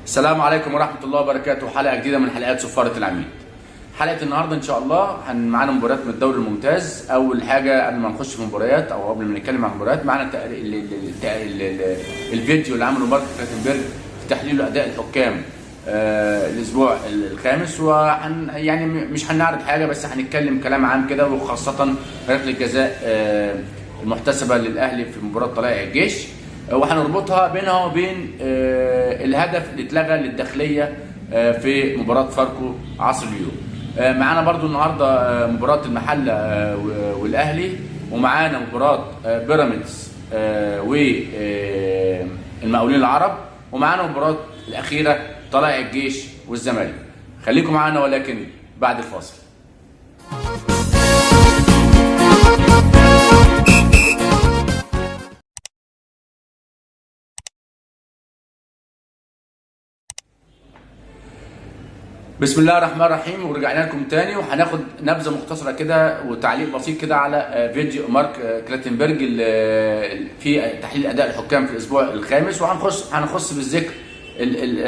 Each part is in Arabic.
السلام عليكم ورحمة الله وبركاته. حلقة جديدة من حلقات صفارة العميد. حلقة النهاردة إن شاء الله معانا مباريات من الدوري الممتاز. أول حاجة قبل ما نخش في مباريات أو قبل ما نتكلم عن مباريات، معانا الفيديو اللي عمله مارك كلاتنبرج في تحليل أداء الحكام الأسبوع الخامس، يعني مش هنعرض حاجة بس هنتكلم كلام عام كده، وخاصة ركلة الجزاء المحتسبة للأهلي في مباراة طلائع الجيش، وهنربطها بينها وبين الهدف اللي اتلغى للداخليه في مباراه فاركو عصر اليوم. معانا برضو النهارده مباراه المحله والاهلي، ومعانا مباراه بيراميدز والمقاولين العرب، ومعانا المباراه الاخيره طلائع الجيش والزمالك. خليكم معانا ولكن بعد الفاصل. بسم الله الرحمن الرحيم، ورجعنا لكم تاني، وهناخد نبذه مختصره كده وتعليق بسيط كده على فيديو مارك كلاتنبرج في تحليل اداء الحكام في الاسبوع الخامس، وهنخص بالذكر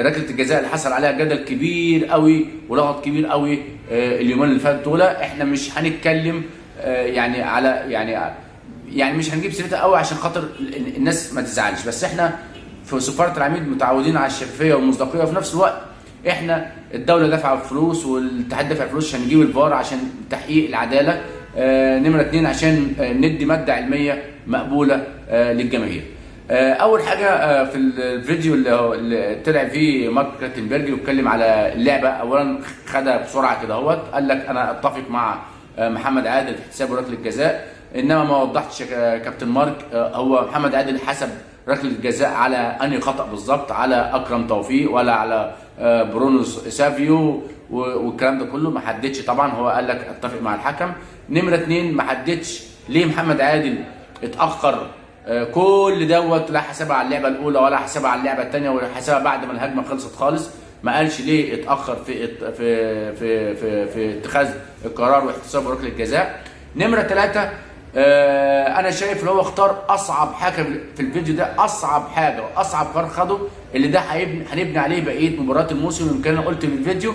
ركله الجزاء اللي حصل عليها جدل كبير قوي ولغط كبير قوي اليومين اللي فاتوا دول. احنا مش هنتكلم يعني على يعني مش هنجيب سيرتها قوي عشان خاطر الناس ما تزعلش، بس احنا في سفاره العميد متعودين على الشفافيه والمصداقيه، وفي نفس الوقت احنا الدوله دافعه فلوس والاتحاد دافع فلوس عشان نجيب الفار عشان تحقيق العداله. نمره 2 عشان ندي ماده علميه مقبوله للجماهير. اول حاجه في الفيديو اللي طلع فيه مارك كلاتنبرج واتكلم على اللعبه، اولا خدها بسرعه كده اهوت، قال لك انا اتفق مع محمد عادل في حساب ركله الجزاء، انما ما وضحتش كابتن مارك هو محمد عادل حسب ركله الجزاء على انهي خطا بالظبط، على اكرم توفيق ولا على برونو سافيو والكلام ده كله. ما حددش طبعا، هو قال لك اتفق مع الحكم. نمره 2 ما حددش ليه محمد عادل اتاخر كل دوت، لا حسبها على اللعبه الاولى ولا حسبها على اللعبه الثانيه ولا حسبها بعد ما الهجمه خلصت خالص. ما قالش ليه اتاخر في اتخاذ القرار واحتساب ركله الجزاء. نمره 3 انا شايف ان هو اختار اصعب حاجه في الفيديو ده، اصعب حاجه واصعب قرار خده، اللي ده هنبني عليه بقيه مباريات الموسم. يمكن انا قلت في الفيديو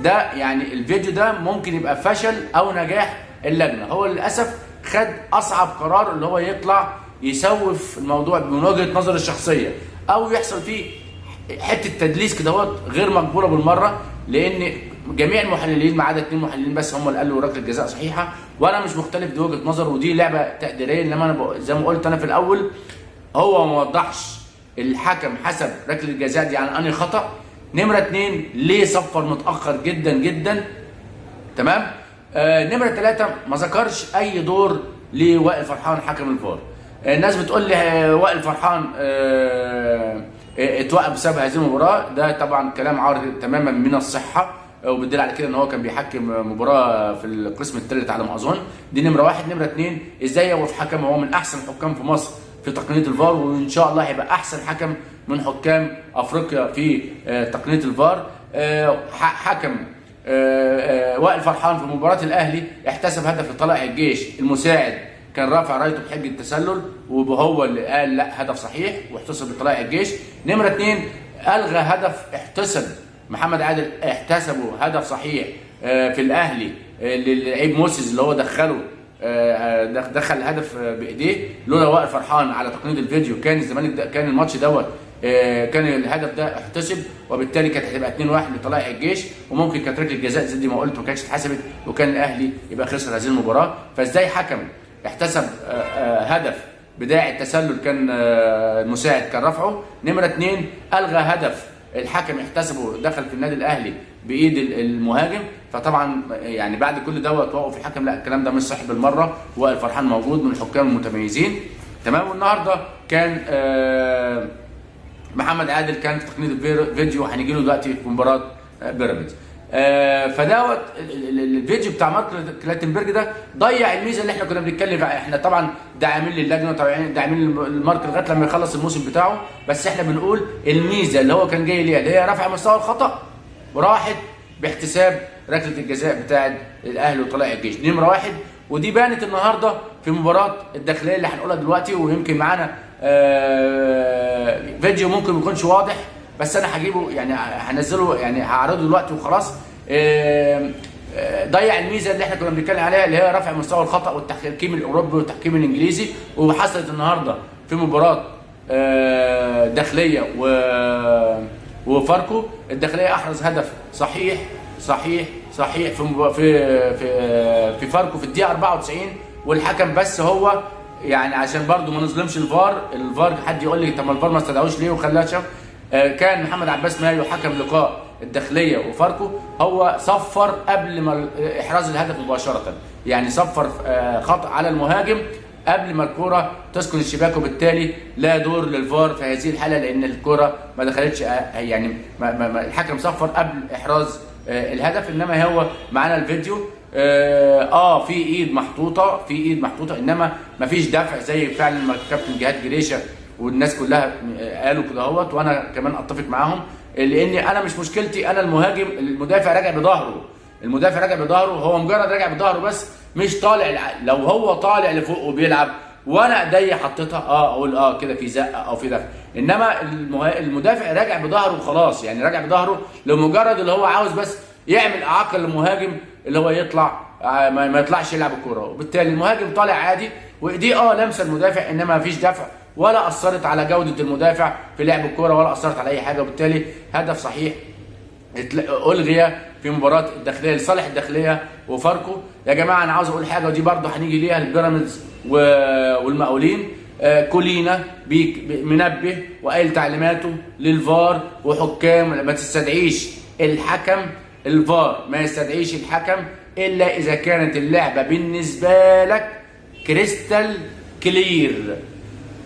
ده، يعني الفيديو ده ممكن يبقى فشل او نجاح اللجنه. هو للاسف خد اصعب قرار، اللي هو يطلع يسوف الموضوع من وجهه نظر الشخصيه، او يحصل فيه حته تدليس كده غير مقبوله بالمره، لان جميع المحللين ما عدا 2 محللين بس هم اللي قالوا ركله جزاء صحيحه، وانا مش مختلف دي وجهه نظر، ودي لعبه تقديريه. انما انا زي ما قلت انا في الاول، هو ما وضحش الحكم حسب ركله الجزاء دي على انهي خطا. نمره 2 ليه صفر متاخر جدا جدا، تمام. نمره 3 ما ذكرش اي دور لوائل فرحان حكم الفار. الناس بتقول لي وائل فرحان اتوقف بسبب هذه المباراه، ده طبعا كلام عارض تماما من الصحه، وبالدليل على كده ان هو كان بيحكم مباراه في القسم الثالث على ما اظن. دي نمره 1. نمره 2 ازاي يوقف حكم هو من احسن حكام في مصر في تقنيه الفار، وان شاء الله هيبقى احسن حكم من حكام افريقيا في تقنيه الفار. حكم وائل فرحان في مباراه الاهلي احتسب هدف لطلائع الجيش، المساعد كان رافع رايته بحجه التسلل، وهو اللي قال لا هدف صحيح واحتسب لطلائع الجيش. نمره 2 الغى هدف احتسب محمد عادل، احتسبه هدف صحيح في الاهلي للعيب موسيس اللي هو دخله دخل الهدف بايديه. لولا وائل فرحان على تقنيه الفيديو كان الزمالك كان الماتش دوت كان الهدف ده احتسب، وبالتالي كانت هتبقى 2-1 لطلائع الجيش، وممكن كانت ركله جزاء زي ما قلت ما كانتش اتحسبت، وكان الاهلي يبقى خسر هذه المباراه. فازاي حكم احتسب هدف بداعي التسلل كان المساعد كان رفعه؟ نمره 2 الغى هدف الحكم يحتسبه دخل في النادي الاهلي بايد المهاجم. فطبعا يعني بعد كل دوت وقف الحكم، لا الكلام ده مش صحيح بالمره. وائل فرحان موجود من الحكام المتميزين، تمام. والنهارده كان محمد عادل كان في تقنيه الفيديو، هنيجي له دلوقتي في مباراه بيراميدز. فدوت الفيديو بتاع مارك كلاتنبرج ده ضيع الميزه اللي احنا كنا بنتكلم فيها. احنا طبعا داعمين للجنه وداعمين للمارك لغايه لما يخلص الموسم بتاعه، بس احنا بنقول الميزه اللي هو كان جاي ليها اللي هي رفع مستوى الخطا، وراحت باحتساب ركله الجزاء بتاعه الاهلي وطلائع الجيش. دي نمره 1، ودي بانت النهارده في مباراه الداخليه اللي هنقولها دلوقتي. ويمكن معانا فيديو ممكن ما يكونش واضح بس انا هجيبه يعني هنزله يعني هعرضه دلوقتي وخلاص. ضيع الميزه اللي احنا كنا بنتكلم عليها اللي هي رفع مستوى الخطا والتحكيم الاوروبي والتحكيم الانجليزي. وحصلت النهارده في مباراه داخليه وفاركو. الداخليه احرز هدف صحيح في فاركو في الدقيقه 94، والحكم بس هو يعني عشان برضو ما نظلمش الفار حد يقول لي طب ما الفار ما استدعوش ليه وخلاها شاف. كان محمد عباس مايو حكم لقاء الداخليه وفاركو، هو صفر قبل ما احراز الهدف مباشره، يعني صفر خطا على المهاجم قبل ما الكره تسكن الشباك، وبالتالي لا دور للفار في هذه الحاله لان الكره ما دخلتش، يعني الحكم صفر قبل احراز الهدف. انما هو معانا الفيديو في ايد محطوطه انما ما فيش دفع زي فعلا ما كابتن جهاد جريشه والناس كلها قالوا كده اهوت، وانا كمان اتفق معاهم. لاني انا مش مشكلتي انا المهاجم، المدافع راجع بظهره، هو مجرد راجع بظهره بس مش طالع. لو هو طالع لفوق وبيلعب وانا ايديا حطيتها اقول كده في زقه او في دفع. انما المدافع راجع بظهره وخلاص، يعني راجع بظهره لمجرد اللي هو عاوز بس يعمل اعاقه للمهاجم اللي هو يطلع ما يطلعش يلعب الكوره، وبالتالي المهاجم طالع عادي وايديه لمسه المدافع، انما ما فيش دفع ولا اثرت على جوده المدافع في لعب الكوره ولا اثرت على اي حاجه، وبالتالي هدف صحيح الغي في مباراه الداخليه لصالح الداخليه وفاركو. يا جماعه انا عاوز اقول حاجه ودي برضه هنيجي ليها البيراميدز والمقاولين. كولينا منبه وقايل تعليماته للفار وحكام ما تستدعيش الحكم، الفار ما يستدعيش الحكم الا اذا كانت اللعبه بالنسبه لك كريستال كلير.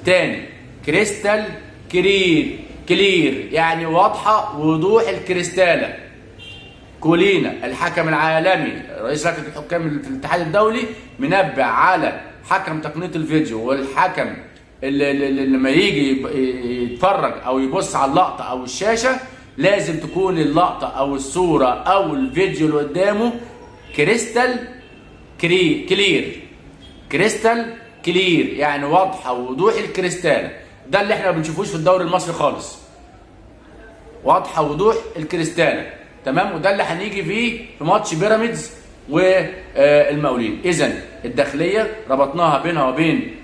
تاني كريستال كلير يعني واضحه وضوح الكريستاله. كولينا الحكم العالمي رئيس لجنه الحكام في الاتحاد الدولي منبه على حكم تقنيه الفيديو والحكم اللي لما يجي يتفرج او يبص على اللقطه او الشاشه لازم تكون اللقطه او الصوره او الفيديو اللي قدامه كريستال كلير يعني واضحه ووضوح الكريستاله. ده اللي احنا ما بنشوفوش في الدوري المصري خالص، واضحه وضوح الكريستاله، تمام. وده اللي هنيجي فيه في ماتش بيراميدز والمقاولين. اذا الداخليه ربطناها بينها وبين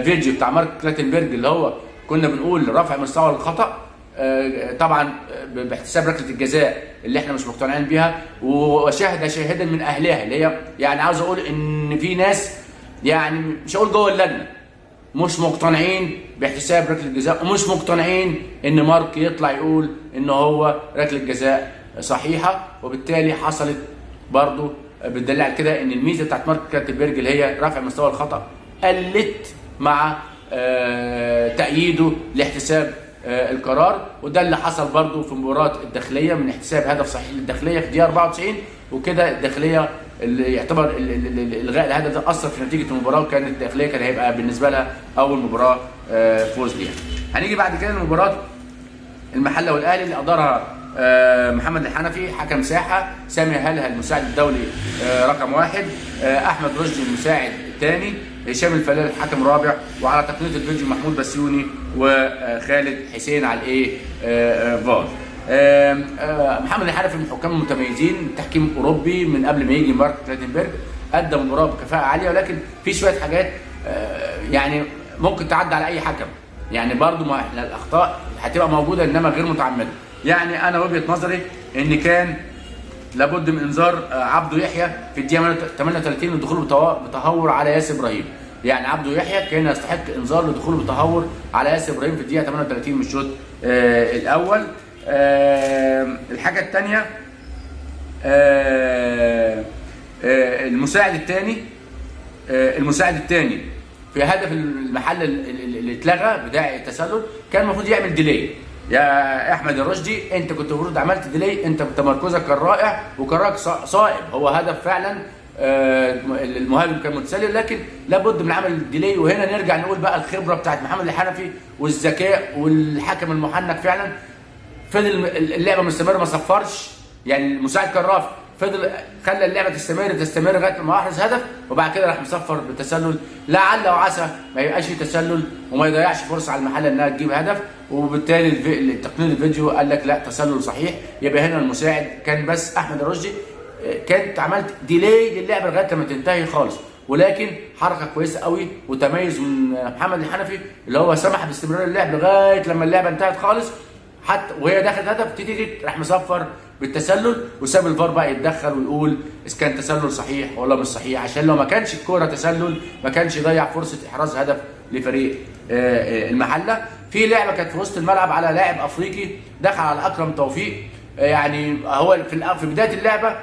فيديو بتاع مارك كلاتنبرج اللي هو كنا بنقول رفع مستوى الخطا، طبعا باحتساب ركله الجزاء اللي احنا مش مقتنعين بيها، وشاهد شاهدا من اهلها اللي هي يعني عاوز اقول ان في ناس يعني مش هقول جوه اللجنه مش مقتنعين باحتساب ركله الجزاء، ومش مقتنعين ان مارك يطلع يقول ان هو ركله جزاء صحيحه، وبالتالي حصلت برضو بتدل على كده ان الميزه بتاعت مارك كلاتنبرج اللي هي رفع مستوى الخطا قلت مع تأييده لاحتساب القرار. وده اللي حصل برضو في مباراه الداخليه من احتساب هدف صحيح للداخليه في الدقيقه 94، وكده الداخليه اللي يعتبر الغاء الهدف ده اثر في نتيجه المباراه، وكانت الداخليه كان هيبقى بالنسبه لها اول مباراه فوز ليها. هنيجي بعد كده لمباراه المحله والاهلي اللي ادارها محمد الحنفي حكم ساحه، سامي هلهل المساعد الدولي رقم 1، احمد رشدي المساعد الثاني، هشام الفلال الحكم الرابع، وعلى تقنيه الفيديو محمود بسيوني وخالد حسين على فار. محمد الحنفي من الحكام المتميزين، تحكيم اوروبي من قبل ما يجي مارك كلاتنبرج، ادى مباراه بكفاءه عاليه، ولكن في شويه حاجات يعني ممكن تعدي على اي حكم، يعني برضو ما احنا الاخطاء هتبقى موجوده انما غير متعمده. يعني انا وجهه نظري ان كان لابد من انذار عبده يحيى في الدقيقه 38 لدخوله بتهور على ياسر ابراهيم، يعني عبده يحيى كان يستحق انذار لدخوله بتهور على ياسر ابراهيم في الدقيقه 38 من الشوط الاول. الحاجه الثانيه المساعد الثاني في هدف المحل اللي اتلغى بتاع التسلل كان المفروض يعمل ديلي. يا احمد الرشدي انت كنت المفروض عملت ديلي، انت تمركزك كان رائع وقرارك صائب، هو هدف فعلا المهاجم كان متسلل، لكن لابد من عمل ديلي. وهنا نرجع نقول بقى الخبره بتاعت محمد الحنفي والذكاء والحكم المحنك، فعلا فضل اللعبه مستمره ما صفرش، يعني المساعد كراف فضل خلى اللعبه تستمر لغايه ما احرز هدف، وبعد كده راح مصفر بالتسلل، لعل وعسى ما يبقاش في تسلل وما يضيعش فرصه على المحله انها تجيب هدف. وبالتالي تقنيه الفيديو قال لك لا تسلل صحيح. يبقى هنا المساعد كان بس احمد الرشدي، كانت عملت ديلي للعبه لغايه لما تنتهي خالص، ولكن حركه كويسه قوي وتميز من محمد الحنفي اللي هو سمح باستمرار اللعب لغايه لما اللعبه انتهت خالص، حتى وهي دخلت هدف راح مصفر بالتسلل، وساب الفار بقى يتدخل ويقول اذا كان تسلل صحيح ولا مش صحيح، عشان لو ما كانش الكوره تسلل ما كانش يضيع فرصه احراز هدف لفريق المحله. في لعبه كانت في وسط الملعب على لاعب افريقي دخل على اكرم توفيق، يعني هو في بدايه اللعبه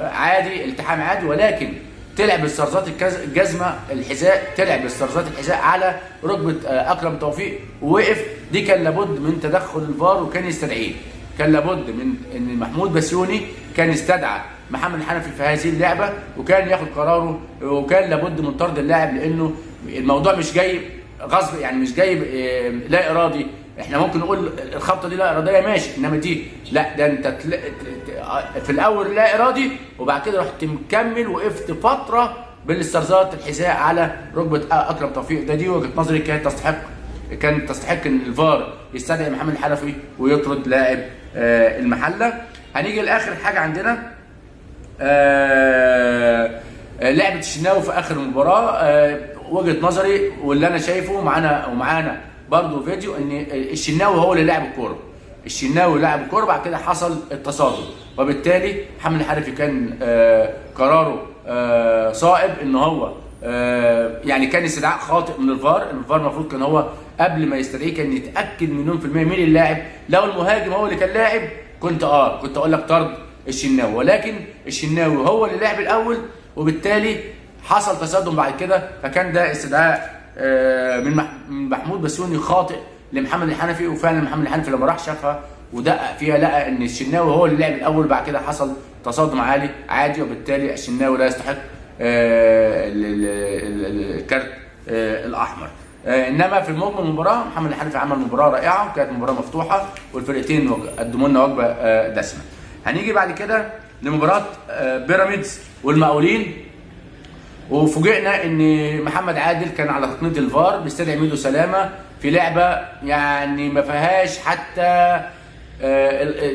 عادي، التحام عادي، ولكن طلع باسترزات الجزمه الحذاء، طلع باسترزات الحذاء على ركبه اكرم توفيق ووقف. دي كان لابد من تدخل الفار وكان يستدعيه، كان لابد من ان محمود بسيوني كان يستدعى محمد الحنفي في هذه اللعبه وكان ياخد قراره، وكان لابد من طرد اللاعب، لانه الموضوع مش جاي غصب، يعني مش جاي لا ارادي. احنا ممكن نقول الخبطه دي لا اراديه ماشي، انما دي لا، ده انت في الاول لا ارادي وبعد كده رحت مكمل وقفت فتره بالاسترزات الحذاء على ركبه اكرم توفيق. دي وجهه نظري كانت تستحق ان الفار يستدعي محمد الحنفي ويطرد لاعب المحله. هنيجي لاخر حاجه عندنا، لعبه الشناوي في اخر المباراه. وجهه نظري واللي انا شايفه ومعانا برضه فيديو، ان الشناوي هو اللي لعب الكوره، الشناوي لعب الكوره، بعد كده حصل التصادم، وبالتالي محمد الحنفي كان قراره صائب، ان هو يعني كان استدعاء خاطئ من الفار. المفروض كان هو قبل ما يستدعيه كان يتاكد مليون في الميه مين اللاعب. لو المهاجم هو اللي كان لاعب كنت اقول لك طرد الشناوي، ولكن الشناوي هو اللي لعب الاول، وبالتالي حصل تصادم بعد كده، فكان ده استدعاء من محمود بسيوني خاطئ لمحمد الحنفي. وفعلا محمد الحنفي لما راح شافها ودقق فيها لقى ان الشناوي هو اللي لعب الاول، بعد كده حصل تصادم عادي، وبالتالي الشناوي لا يستحق الكارت الاحمر. انما في المجمل المباراه محمد الحنفي عمل مباراه رائعه، وكانت مباراه مفتوحه والفرقتين قدموا لنا وجبه دسمه. هنيجي بعد كده لمباراه بيراميدز والمقاولين، وفوجئنا ان محمد عادل كان على تقنيه الفار بيستدعي ميدو سلامه في لعبه يعني ما فيهاش حتى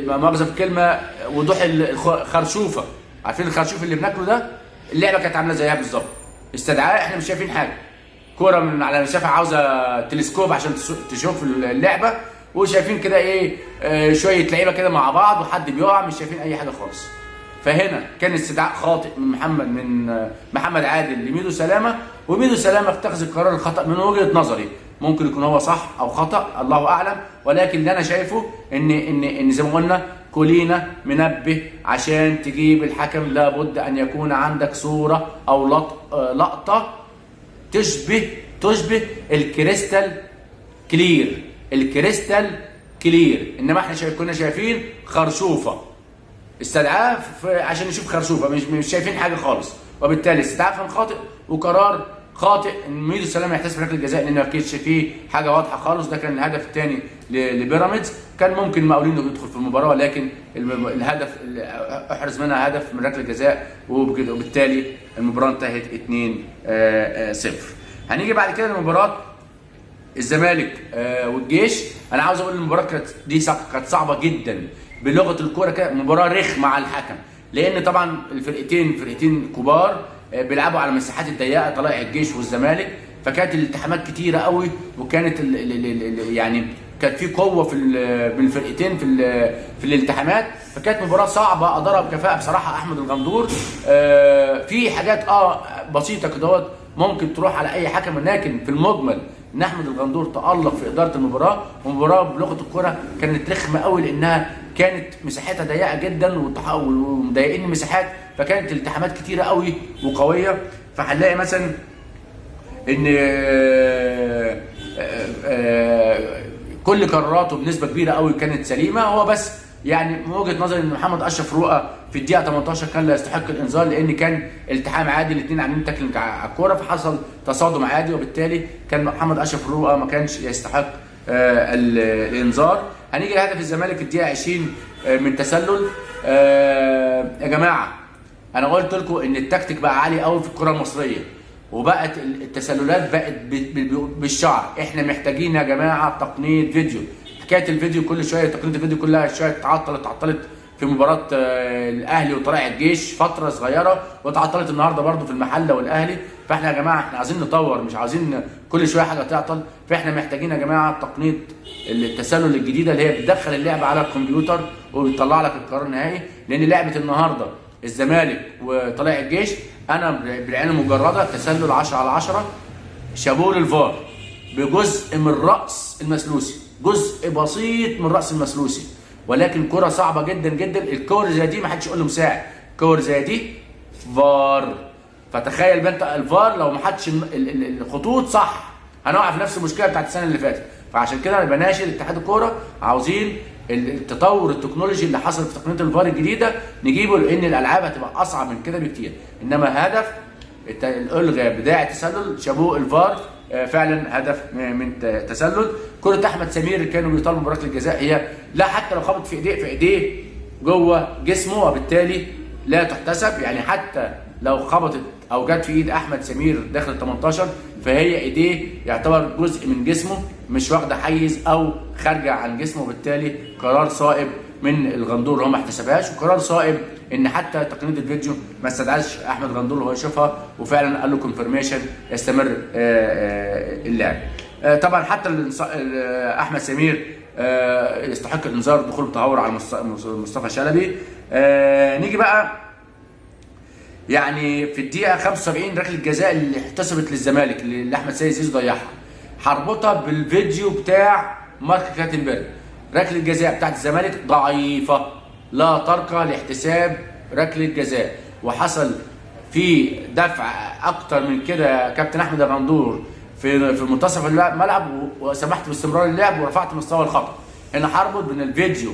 مؤاخذه في الكلمه وضوح الخرشوفه. عارفين الخرشوف اللي بناكله ده؟ اللعبه كانت عامله زيها بالظبط، استدعاء احنا مش شايفين حاجه، كوره من على المسافه عاوزه تلسكوب عشان تشوف اللعبه، وشايفين كده ايه شويه لعيبه كده مع بعض وحد بيقع، مش شايفين اي حاجه خالص. فهنا كان استدعاء خاطئ من محمد عادل لميدو سلامه، وميدو سلامه اتخذ القرار الخطا من وجهه نظري، ممكن يكون هو صح او خطا الله اعلم، ولكن اللي انا شايفه ان زي ما قلنا كلنا منبه عشان تجيب الحكم لابد ان يكون عندك صوره او لقطه تشبه الكريستال كلير، انما احنا كنا شايفين خرشوفه، استدعاء عشان نشوف خرشوفه، مش شايفين حاجه خالص، وبالتالي استدعاء كان خاطئ وقرار خاطئ ان ميدو سلامه يحتسب ركله جزاء، لان ما كانش فيه حاجه واضحه خالص. ده كان الهدف الثاني لبيراميدز، كان ممكن المقاولين يدخل في المباراه، ولكن الهدف احرز منها هدف من ركله جزاء، وبالتالي المباراه انتهت 2-0. هنيجي بعد كده لمباراه الزمالك والجيش. انا عاوز اقول المباراه كانت صعبه جدا بلغه الكوره، كده مباراه رخمه على الحكم، لان طبعا فرقتين كبار بيلعبوا على المساحات الضيقه، طلائع الجيش والزمالك، فكانت الالتحامات كتيره قوي، وكانت يعني كانت في قوه بين الفرقتين في الالتحامات، فكانت مباراه صعبه ادارها بكفاءه بصراحه احمد الغندور. في حاجات بسيطه كده ممكن تروح على اي حكم، لكن في المجمل ان احمد الغندور تالق في اداره المباراه، والمباراه بلغه الكره كانت رخمه قوي لانها كانت مساحتها ضيقه جدا ومضايقين المساحات، فكانت التحامات كتيره قوي وقويه. فهنلاقي مثلا ان كل قراراته بنسبه كبيره قوي كانت سليمه، هو بس يعني من وجهه نظري ان محمد اشرف رؤى في الدقيقه 18 كان لا يستحق الانذار، لان كان التحام عادي، الاثنين عاملين تاكلينج على الكوره، فحصل تصادم عادي، وبالتالي كان محمد اشرف رؤى ما كانش يستحق الانذار. هنيجي لهدف الزمالك في الدقيقه 20 من تسلل. يا جماعه انا قلت لكم ان التكتيك بقى عالي قوي في الكره المصريه، وبقت التسللات بقت بالشعر. احنا محتاجين يا جماعه تقنيه فيديو. حكايه الفيديو كل شويه، تقنيه الفيديو كلها شويه اتعطلت في مباراه الاهلي وطلائع الجيش فتره صغيره، واتعطلت النهارده برده في المحله والاهلي. فاحنا يا جماعه احنا عايزين نطور، مش عايزين كل شويه حاجه تعطل. فاحنا محتاجين يا جماعه تقنيه التسلل الجديده اللي هي بتدخل اللعبه على الكمبيوتر وبتطلع لك القرار النهائي. لان لعبه النهارده الزمالك وطلائع الجيش انا بالعين المجرده تسلل 10 على 10، شابوه للفار بجزء من الراس المسلوسي، جزء بسيط من الراس المسلوسي، ولكن كره صعبه جدا جدا. الكور زي دي ما حدش يقول له مساعد، كور زي دي فار. فتخيل بقى انت الفار لو ما حدش الخطوط صح هنقع في نفس المشكله بتاعت السنه اللي فاتت. فعشان كده انا بناشد اتحاد الكوره، عاوزين التطور التكنولوجي اللي حصل في تقنيه الفار الجديده نجيبه، لان الالعاب هتبقى اصعب من كده بكتير. انما هدف الالغاء بدايه تسلل، شابوه الفار فعلا هدف من تسلل. كره احمد سمير كانوا بيطالبوا بركله الجزاء، هي لا حتى لو خبط في ايديه جوه جسمه وبالتالي لا تحتسب. يعني حتى لو خبطت او جت في ايد احمد سمير داخل ال 18 فهي ايديه يعتبر جزء من جسمه، مش واخده حيز او خارجه عن جسمه، وبالتالي قرار صائب من الغندور هو ما احتسبهاش. وقرار صائب ان حتى تقنيه الفيديو ما استدعاش احمد غندور وهو يشوفها، وفعلا قال له كونفرميشن يستمر اللعب. طبعا حتى احمد سمير يستحق الانذار، دخول تهور على مصطفى شلبي. نيجي بقى يعني في الدقيقه 75 ركله الجزاء اللي احتسبت للزمالك اللي احمد سيد زيزو ضيعها، هربطها بالفيديو بتاع مارك كلاتنبرج. ركله الجزاء بتاعت الزمالك ضعيفه، لا ترقى لاحتساب ركله جزاء، وحصل في دفع اكتر من كده يا كابتن احمد الغندور في منتصف الملعب، وسمحت باستمرار اللعب ورفعت مستوى الخطا. هنا هربط بين الفيديو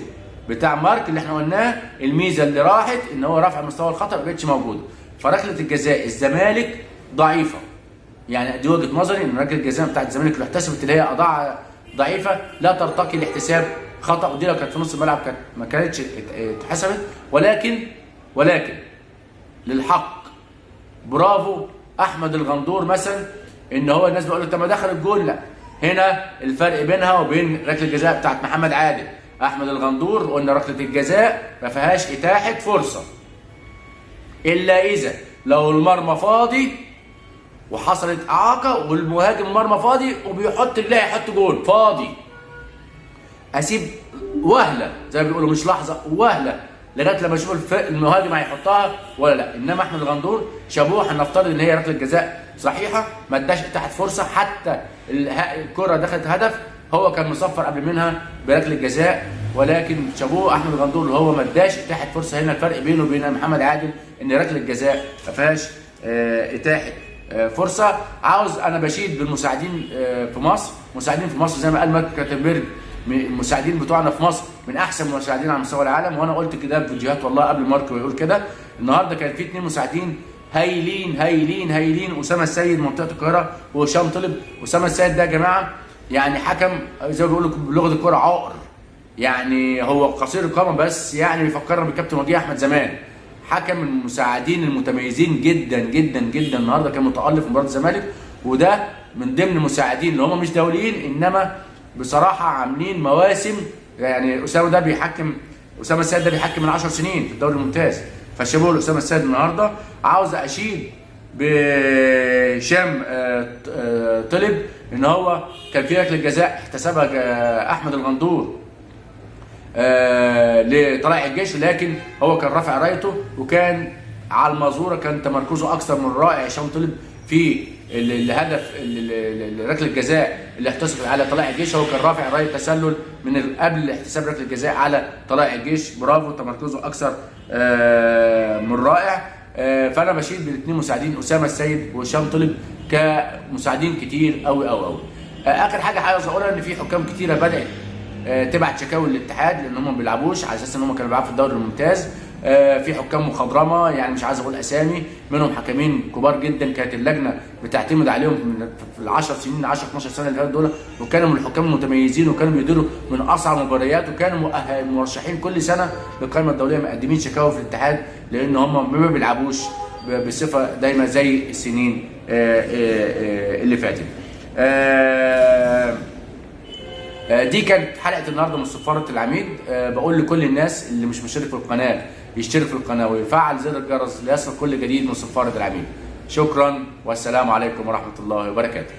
بتاع مارك اللي احنا قلناه، الميزه اللي راحت ان هو رفع مستوى الخطا ما بقتش موجوده. فركله الجزاء الزمالك ضعيفه، يعني دي وجهه نظري ان ركله الجزاء بتاعت الزمالك اللي احتسبت اللي هي ضعيفه لا ترتقي لاحتساب خطا، ودي لو كانت في نص الملعب كانت ما كانتش اتحسبت. ولكن للحق برافو احمد الغندور مثلا، ان هو الناس بيقول لك طب ما دخل الجول. لا، هنا الفرق بينها وبين ركله الجزاء بتاعت محمد عادل. احمد الغندور قلنا ركله الجزاء ما فيهاش اتاحه فرصه الا اذا لو المرمى فاضي وحصلت اعاقه والمهاجم المرمى فاضي وبيحط الله يحط جول فاضي، اسيب وهله زي ما بيقولوا، مش لحظه، وهله لغايه لما اشوف المهاجم هيحطها ولا لا. انما احمد الغندور شابوه، هنفترض ان هي ركله جزاء صحيحه ما اداش اتاحه فرصه، حتى الكره دخلت هدف هو كان مصفر قبل منها بركله جزاء، ولكن شابوه احمد الغندور اللي هو ما اداش اتاحه فرصه. هنا الفرق بينه وبين محمد عادل ان ركله الجزاء ما فيهاش اتاحه فرصه. عاوز انا بشيد بالمساعدين في مصر، مساعدين في مصر زي ما قال مارك كلاتنبرج، المساعدين بتوعنا في مصر من احسن المساعدين على مستوى العالم. وانا قلت كده في فيديوهات والله قبل مارك ويقول كده. النهارده كان في 2 مساعدين هايلين، اسامه السيد منطقه القاهره وهشام طلب. اسامه السيد ده يا جماعه يعني حكم زي ما بيقولوا بلغه الكوره عقر، يعني هو قصير القامه بس يعني بيفكرنا بالكابتن وجيه احمد زمان. حكم من المساعدين المتميزين جدا جدا جدا. النهارده كان متالق في مباراه الزمالك، وده من ضمن المساعدين اللي هم مش دوليين انما بصراحه عاملين مواسم. يعني اسامه السيد ده بيحكم من 10 سنين في الدوري الممتاز، فشابوه اسامه السيد. النهارده عاوز اشيد بهشام طلب ان هو كان في ركله جزاء احتسبها احمد الغندور لطلائع الجيش، لكن هو كان رافع رايته وكان على المازوره، كان تمركزه اكثر من رائع هشام طلب في الهدف ركله الجزاء اللي احتسبت على طلائع الجيش. هو كان رافع رايه تسلل من قبل احتساب ركله الجزاء على طلائع الجيش. برافو، تمركزه اكثر من رائع. فانا بشيد بالاثنين مساعدين اسامه السيد وهشام طلب كمساعدين كتير قوي قوي قوي. اخر حاجه عايز اقولها ان في حكام كتيره بدات تبعت شكاوي للاتحاد لان هم ما بيلعبوش على اساس ان هم كانوا بيلعبوا في الدوري الممتاز، في حكام مخضرمه، يعني مش عايز اقول اسامي، منهم حكمين كبار جدا كانت اللجنه بتعتمد عليهم في ال 10 سنين 10 12 سنه اللي فاتوا دول، وكانوا من الحكام المتميزين، وكانوا بيديروا من اصعب المباريات، وكانوا مرشحين كل سنه للقائمه الدوليه، مقدمين شكاوى في الاتحاد لان هم ما بيلعبوش بصفه دايما زي السنين اللي فاتت. دي كانت حلقه النهارده من صفاره العميد. بقول لكل الناس اللي مش مشترك في القناه يشترك في القناه ويفعل زر الجرس ليصل كل جديد من صفاره العميد. شكرا والسلام عليكم ورحمه الله وبركاته.